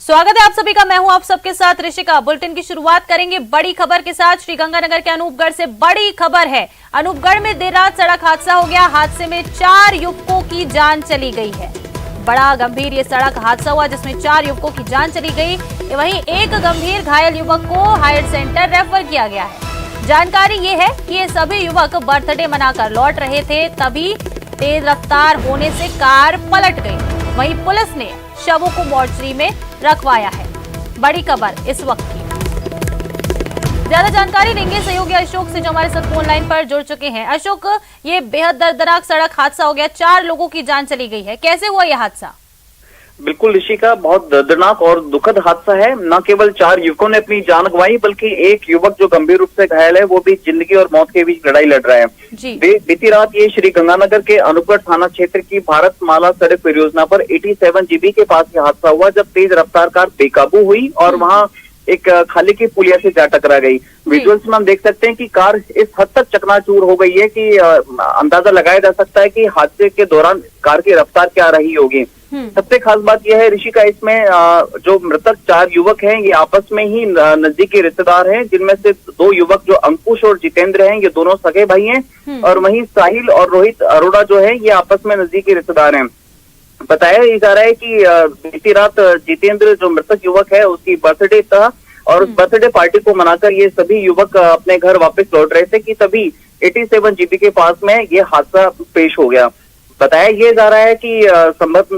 स्वागत है आप सभी का। मैं हूं आप सबके साथ ऋषिका। बुलेटिन की शुरुआत करेंगे बड़ी खबर के साथ। श्रीगंगानगर के अनूपगढ़ से बड़ी खबर है। अनूपगढ़ में देर रात सड़क हादसा हो गया। हादसे में 4 युवकों की जान चली गई है। बड़ा गंभीर ये सड़क हादसा हुआ जिसमें 4 युवकों की जान चली गई। वहीं एक गंभीर घायल युवक को हायर सेंटर रेफर किया गया है। जानकारी ये है कि ये सभी युवक बर्थडे मनाकर लौट रहे थे, तभी तेज रफ्तार होने से कार पलट गई। वहीं पुलिस ने शवों को मोर्चरी में रखवाया है। बड़ी खबर इस वक्त की। ज्यादा जानकारी लेंगे सहयोगी अशोक से, जो हमारे साथ फोन लाइन पर जुड़ चुके हैं। अशोक, ये बेहद दर्दनाक सड़क हादसा हो गया, 4 लोगों की जान चली गई है, कैसे हुआ यह हादसा? बिल्कुल ऋषिका, बहुत दर्दनाक और दुखद हादसा है। न केवल 4 युवकों ने अपनी जान गंवाई, बल्कि एक युवक जो गंभीर रूप से घायल है, वो भी जिंदगी और मौत के बीच लड़ाई लड़ रहा है। बीती रात ये श्रीगंगानगर के अनूपगढ़ थाना क्षेत्र की भारत माला सड़क परियोजना पर 87 GB के पास ये हादसा हुआ, जब तेज रफ्तार कार बेकाबू हुई और वहां एक खाली की पुलिया से जा टकरा गई। विजुअल्स में हम देख सकते हैं कि कार इस हद तक चकनाचूर हो गई है कि अंदाजा लगाया जा सकता है कि हादसे के दौरान कार की रफ्तार क्या रही होगी। सबसे खास बात यह है ऋषिका, इसमें जो मृतक 4 युवक हैं, ये आपस में ही नजदीकी रिश्तेदार हैं, जिनमें से 2 युवक जो अंकुश और जितेंद्र हैं, ये दोनों सगे भाई हैं, और वहीं साहिल और रोहित अरोड़ा जो है, ये आपस में नजदीकी रिश्तेदार हैं। बताया जा रहा है कि बीती रात जितेंद्र जो मृतक युवक है, उसकी बर्थडे था और उस बर्थडे पार्टी को मनाकर ये सभी युवक अपने घर वापस लौट रहे थे कि तभी 87 GB के पास में ये हादसा पेश हो गया। बताया ये जा रहा है कि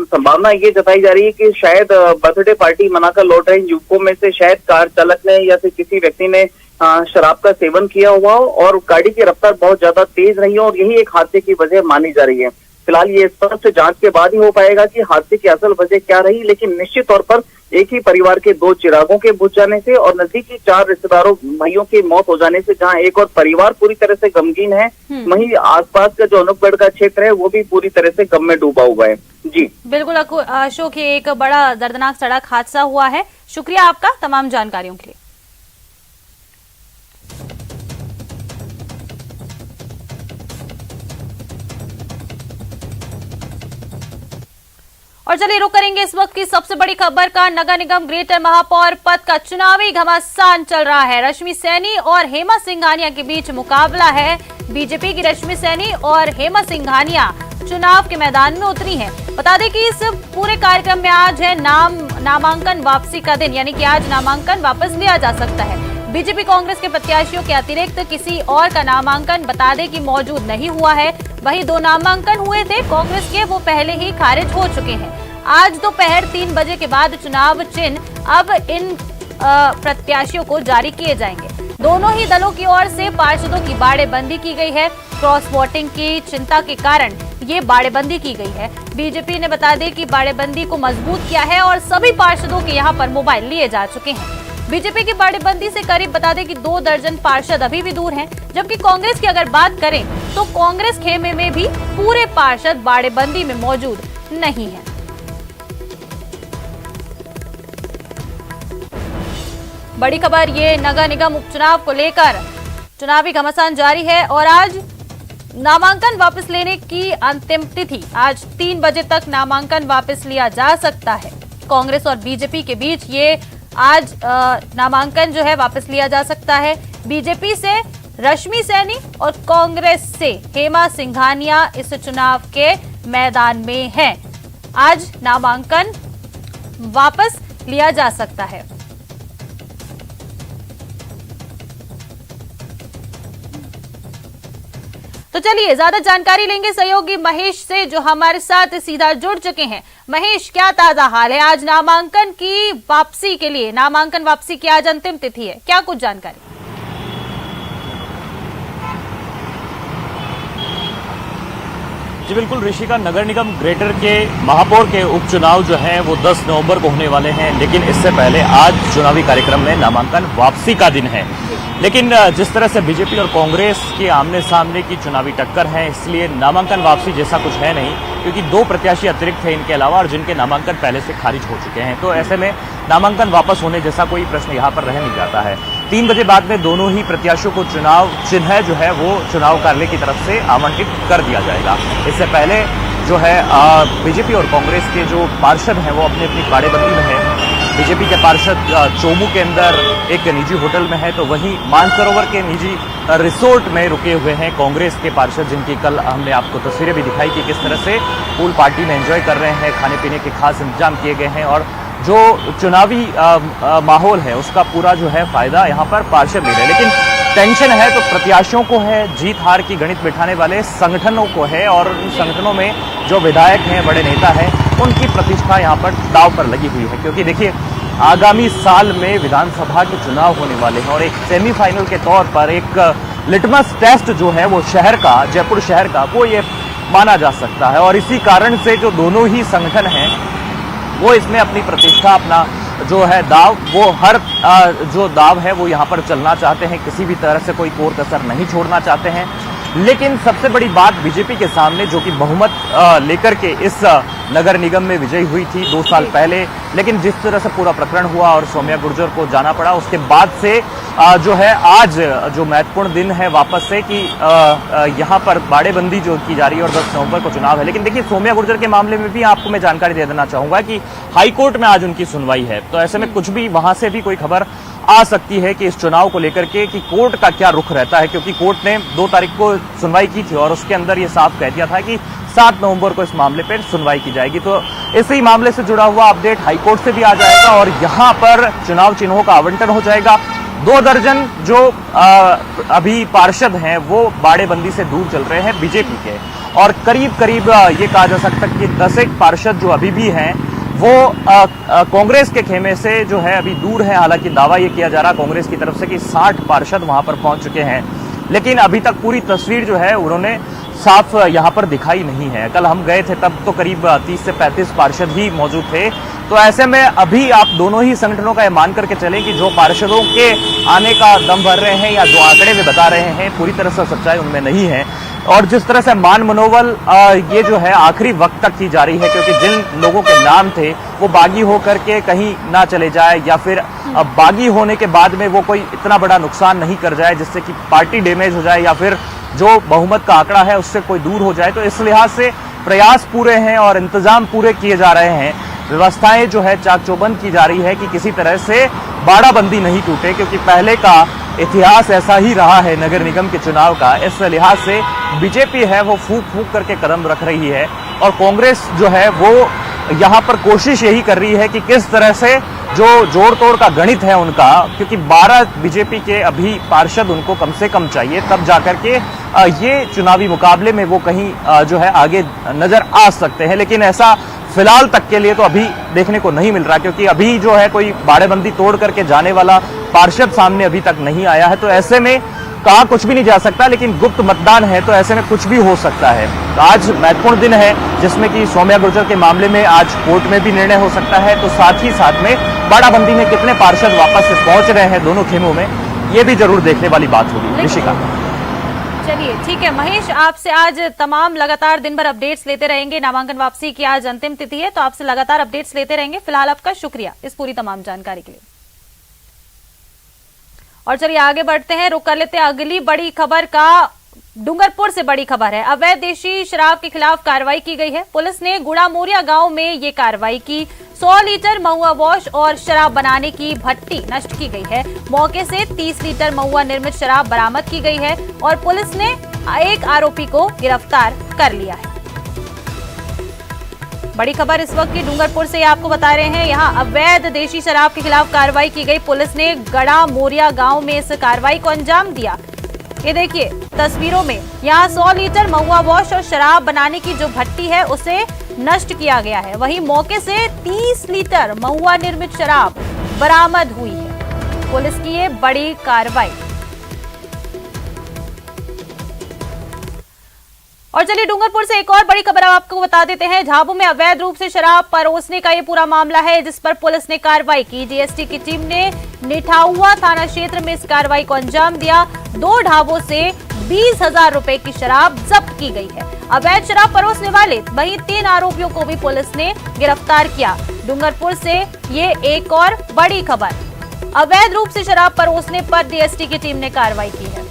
संभावना ये जताई जा रही है कि शायद बर्थडे पार्टी मनाकर लौट रहे युवकों में से शायद कार चालक ने या फिर किसी व्यक्ति ने शराब का सेवन किया हुआ हो और गाड़ी की रफ्तार बहुत ज्यादा तेज रही हो, और यही एक हादसे की वजह मानी जा रही है। फिलहाल ये स्पष्ट जांच के बाद ही हो पाएगा कि हादसे की असल वजह क्या रही, लेकिन निश्चित तौर पर एक ही परिवार के 2 चिरागों के बुझ जाने से और नजदीकी 4 रिश्तेदारों भाइयों की मौत हो जाने से जहां एक और परिवार पूरी तरह से गमगीन है, वहीं आसपास का जो अनूपगढ़ का क्षेत्र है वो भी पूरी तरह से गम में डूबा हुआ है। जी बिल्कुल अशोक, ये एक बड़ा दर्दनाक सड़क हादसा हुआ है। शुक्रिया आपका तमाम जानकारियों के लिए। और चलिए रुक करेंगे इस वक्त की सबसे बड़ी खबर का। नगर निगम ग्रेटर महापौर पद का चुनावी घमासान चल रहा है। रश्मि सैनी और हेमा सिंघानिया के बीच मुकाबला है। बीजेपी की रश्मि सैनी और हेमा सिंघानिया चुनाव के मैदान में उतरी हैं। बता दें कि इस पूरे कार्यक्रम में आज है नामांकन वापसी का दिन, यानी कि आज नामांकन वापस लिया जा सकता है। बीजेपी कांग्रेस के प्रत्याशियों के अतिरिक्त किसी और का नामांकन बता दें कि मौजूद नहीं हुआ है। वहीं 2 नामांकन हुए थे कांग्रेस के, वो पहले ही खारिज हो चुके हैं। आज दोपहर 3 बजे के बाद चुनाव चिन्ह अब इन प्रत्याशियों को जारी किए जाएंगे। दोनों ही दलों की ओर से पार्षदों की बाड़ेबंदी की गई है। क्रॉस वोटिंग की चिंता के कारण ये बाड़ेबंदी की गई है। बीजेपी ने बता दें कि बाड़ेबंदी को मजबूत किया है और सभी पार्षदों के यहाँ पर मोबाइल लिए जा चुके हैं। बीजेपी की बाड़ेबंदी से करीब बता दें कि 2 दर्जन पार्षद अभी भी दूर हैं, जबकि कांग्रेस की अगर बात करें तो कांग्रेस खेमे में भी पूरे पार्षद बाड़ेबंदी में मौजूद नहीं है। बड़ी खबर ये नगर निगम उपचुनाव को लेकर चुनावी घमासान जारी है और आज नामांकन वापस लेने की अंतिम तिथि। आज 3 बजे तक नामांकन वापस लिया जा सकता है। कांग्रेस और बीजेपी के बीच ये आज नामांकन जो है वापस लिया जा सकता है। बीजेपी से रश्मि सैनी और कांग्रेस से हेमा सिंघानिया इस चुनाव के मैदान में हैं। आज नामांकन वापस लिया जा सकता है। तो चलिए ज्यादा जानकारी लेंगे सहयोगी महेश से, जो हमारे साथ सीधा जुड़ चुके हैं। महेश, क्या ताजा हाल है? आज नामांकन की वापसी के लिए, नामांकन वापसी की आज अंतिम तिथि है, क्या कुछ जानकारी? जी बिल्कुल ऋषिका, नगर निगम ग्रेटर के महापौर के उपचुनाव जो हैं वो 10 नवंबर को होने वाले हैं, लेकिन इससे पहले आज चुनावी कार्यक्रम में नामांकन वापसी का दिन है। लेकिन जिस तरह से बीजेपी और कांग्रेस के आमने सामने की चुनावी टक्कर है, इसलिए नामांकन वापसी जैसा कुछ है नहीं, क्योंकि 2 प्रत्याशी अतिरिक्त थे इनके अलावा और जिनके नामांकन पहले से खारिज हो चुके हैं। तो ऐसे में नामांकन वापस होने जैसा कोई प्रश्न यहाँ पर रह नहीं जाता है। 3 बजे बाद में दोनों ही प्रत्याशियों को चुनाव चिन्ह जो है वो चुनाव कार्यालय की तरफ से आवंटित कर दिया जाएगा। इससे पहले जो है बीजेपी और कांग्रेस के जो पार्षद हैं वो अपनी अपनी बाड़ेबंदी में है। बीजेपी के पार्षद चोमू के अंदर एक निजी होटल में है, तो वहीं मानसरोवर के निजी रिसोर्ट में रुके हुए हैं कांग्रेस के पार्षद, जिनकी कल हमने आपको तस्वीरें भी दिखाई कि किस तरह से पूल पार्टी में एंजॉय कर रहे हैं, खाने पीने के खास इंतजाम किए गए हैं और जो चुनावी माहौल है उसका पूरा जो है फायदा यहाँ पर पार्षद ले रहे हैं। लेकिन टेंशन है तो प्रत्याशियों को है, जीत हार की गणित बिठाने वाले संगठनों को है और उन संगठनों में जो विधायक हैं, बड़े नेता हैं, उनकी प्रतिष्ठा यहाँ पर दांव पर लगी हुई है। क्योंकि देखिए आगामी साल में विधानसभा के चुनाव होने वाले हैं और एक सेमीफाइनल के तौर पर एक लिटमस टेस्ट जो है वो शहर का, जयपुर शहर का, वो ये माना जा सकता है। और इसी कारण से जो दोनों ही संगठन हैं वो इसमें अपनी प्रतिष्ठा, अपना जो है दाव, वो हर जो दाव है वो यहाँ पर चलना चाहते हैं, किसी भी तरह से कोई कोर कसर नहीं छोड़ना चाहते हैं। लेकिन सबसे बड़ी बात बीजेपी के सामने, जो कि बहुमत लेकर के इस नगर निगम में विजयी हुई थी 2 साल पहले, लेकिन जिस तरह से पूरा प्रकरण हुआ और सौम्या गुर्जर को जाना पड़ा, उसके बाद से जो है आज जो महत्वपूर्ण दिन है वापस से कि यहाँ पर बाड़ेबंदी जो की जा रही है और 10 नवंबर को चुनाव है। लेकिन देखिए सौम्या गुर्जर के मामले में भी आपको मैं जानकारी दे देना चाहूंगा कि हाईकोर्ट में आज उनकी सुनवाई है, तो ऐसे में कुछ भी वहां से भी कोई खबर आ सकती है कि इस चुनाव को लेकर के कि कोर्ट का क्या रुख रहता है। क्योंकि कोर्ट ने 2 तारीख को सुनवाई की थी और उसके अंदर ये साफ कह दिया था कि 7 नवंबर को इस मामले पर सुनवाई की जाएगी। तो इसी मामले से जुड़ा हुआ अपडेट हाईकोर्ट से भी आ जाएगा और यहाँ पर चुनाव चिन्हों का आवंटन हो जाएगा। 2 दर्जन जो अभी पार्षद हैं वो बाड़ेबंदी से दूर चल रहे हैं बीजेपी के, और करीब करीब ये कहा जा सकता है कि 10 एक पार्षद जो अभी भी हैं वो कांग्रेस के खेमे से जो है अभी दूर है। हालांकि दावा ये किया जा रहा कांग्रेस की तरफ से कि 60 पार्षद वहां पर पहुंच चुके हैं, लेकिन अभी तक पूरी तस्वीर जो है उन्होंने साफ यहाँ पर दिखाई नहीं है। कल हम गए थे तब तो करीब 30 से 35 पार्षद ही मौजूद थे। तो ऐसे में अभी आप दोनों ही संगठनों का यह मान करके चलें कि जो पार्षदों के आने का दम भर रहे हैं या जो आंकड़े में बता रहे हैं, पूरी तरह से सच्चाई उनमें नहीं है। और जिस तरह से मान मनोबल ये जो है आखिरी वक्त तक की जा रही है, क्योंकि जिन लोगों के नाम थे वो बागी होकर के कहीं ना चले जाए या फिर बागी होने के बाद में वो कोई इतना बड़ा नुकसान नहीं कर जाए जिससे कि पार्टी डैमेज हो जाए या फिर जो बहुमत का आंकड़ा है उससे कोई दूर हो जाए। तो इस लिहाज से प्रयास पूरे हैं और इंतजाम पूरे किए जा रहे हैं। व्यवस्थाएं जो है चाक चौबंद की जा रही है कि किसी तरह से बाड़ाबंदी नहीं टूटे, क्योंकि पहले का इतिहास ऐसा ही रहा है नगर निगम के चुनाव का। इस लिहाज से बीजेपी है वो फूंक फूंक करके कदम रख रही है और कांग्रेस जो है वो यहाँ पर कोशिश यही कर रही है कि किस तरह से जो जोड़ तोड़ का गणित है उनका, क्योंकि 12 बीजेपी के अभी पार्षद उनको कम से कम चाहिए, तब जाकर के ये चुनावी मुकाबले में वो कहीं जो है आगे नजर आ सकते हैं। लेकिन ऐसा फिलहाल तक के लिए तो अभी देखने को नहीं मिल रहा, क्योंकि अभी जो है कोई बाड़ेबंदी तोड़ करके जाने वाला पार्षद सामने अभी तक नहीं आया है। तो ऐसे में कहा कुछ भी नहीं जा सकता, लेकिन गुप्त मतदान है तो ऐसे में कुछ भी हो सकता है। तो आज महत्वपूर्ण दिन है जिसमें कि सौम्या गुर्जर के मामले में आज कोर्ट में भी निर्णय हो सकता है, तो साथ ही साथ में बाड़ाबंदी में कितने पार्षद वापस से पहुंच रहे हैं दोनों खेमों में, ये भी जरूर देखने वाली बात होगी। ऋषिका, चलिए ठीक है महेश, आपसे आज तमाम लगातार दिन भर अपडेट्स लेते रहेंगे। नामांकन वापसी की आज अंतिम तिथि है, तो आपसे लगातार अपडेट्स लेते रहेंगे। फिलहाल आपका शुक्रिया इस पूरी तमाम जानकारी के लिए। और चलिए आगे बढ़ते हैं, रुक कर लेते हैं अगली बड़ी खबर का। डूंगरपुर से बड़ी खबर है, अवैध देशी शराब के खिलाफ कार्रवाई की गई है। पुलिस ने गुड़ामोरिया गांव में ये कार्रवाई की। 100 लीटर महुआ वॉश और शराब बनाने की भट्टी नष्ट की गई है। मौके से 30 लीटर महुआ निर्मित शराब बरामद की गई है और पुलिस ने एक आरोपी को गिरफ्तार कर लिया है। बड़ी खबर इस वक्त की डूंगरपुर से आपको बता रहे हैं, यहां अवैध देशी शराब के खिलाफ कार्रवाई की गई। पुलिस ने गड़ामोरिया गांव में इस कार्रवाई को अंजाम दिया। ये देखिए तस्वीरों में, यहाँ 100 लीटर महुआ वॉश और शराब बनाने की जो भट्टी है उसे नष्ट किया गया है। वहीं मौके से 30 लीटर महुआ निर्मित शराब बरामद हुई है। पुलिस की ये बड़ी कार्रवाई। और चलिए डूंगरपुर से एक और बड़ी खबर आपको बता देते हैं। झाबू में अवैध रूप से शराब परोसने का ये पूरा मामला है, जिस पर पुलिस ने कार्रवाई की। डीएसटी की टीम ने निठाउआ थाना क्षेत्र में इस कार्रवाई को अंजाम दिया। 2 ढाबों से 20,000 रुपए की शराब जब्त की गई है। अवैध शराब परोसने वाले वहीं 3 आरोपियों को भी पुलिस ने गिरफ्तार किया। डूंगरपुर से ये एक और बड़ी खबर, अवैध रूप से शराब परोसने पर डीएसटी की टीम ने कार्रवाई की है।